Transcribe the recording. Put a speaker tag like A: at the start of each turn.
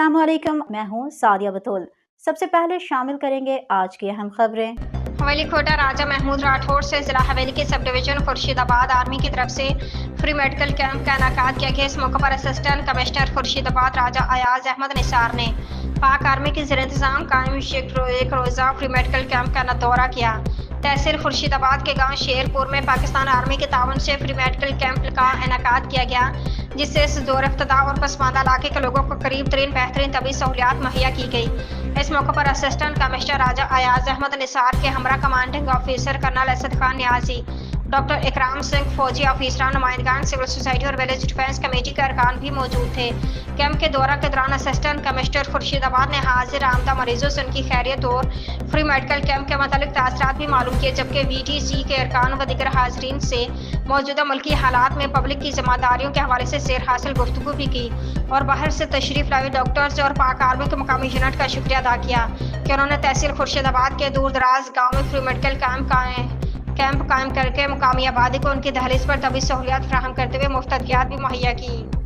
A: अस्सलाम वालेकुम, मैं हूँ सादिया बतौल। सबसे पहले शामिल करेंगे आज की अहम खबरें।
B: हवेली कोटा राजा महमूद राठौर से जिला हवेली के सब डिवीजन खुर्शीदाबाद आर्मी की तरफ से फ्री मेडिकल कैंप का इनेकाद किया गया। इस मौके पर असिस्टेंट कमिश्नर खुर्शीदाबाद राजा अयाज अहमद निसार ने पाक आर्मी के ज़ेर इंतज़ाम कायम एक रोज़ा फ्री मेडिकल कैंप का दौरा किया। तहसील खुर्शीदाबाद के गांव शेरपुर में पाकिस्तान आर्मी के ताउन से फ्री मेडिकल कैंप का इनेकाद किया गया, जिससे इस जोर इफ्तिदा और पसमानदा इलाके के लोगों को करीब तरीन बेहतरीन तबी सहूलियात मुहैया की गई। इस मौके पर असिस्टेंट कमिश्नर राजा अयाज अहमद निसार के हमरा commanding officer colonel Asad Khan Niazi, doctor Ikram Singh, फौजी ऑफिसरान, नुमाइंदगान सिविल सोसाइटी और विलेज डिफेंस कमेटी के अरकान भी मौजूद थे। कैंप के दौरा के दौरान असिस्टेंट कमिश्नर खुर्शीदाबाद ने हाजिर आमदा मरीजों से उनकी खैरियत और फ्री मेडिकल कैंप के मतलब तासरात भी मालूम किए, जबकि VTC के अरकान व दीगर हाजरीन से मौजूदा मुल्की हालात में पब्लिक की जिम्मेदारियों के हवाले से सैर हासिल गुफ्तगू भी की और बाहर से तशरीफ लाए डॉक्टर्स और पाक आर्मी के मुकामी यूनिट का शुक्रिया अदा किया कि उन्होंने तहसील खुर्शीदाबाद के दूर दराज गाँव में फ्री मेडिकल कैंप कायम करके मुकामी आबादी को उनकी दहलीज पर तबी सहूलियात फराहम करते हुए मुफ्त अद्वियात भी मुहैया की।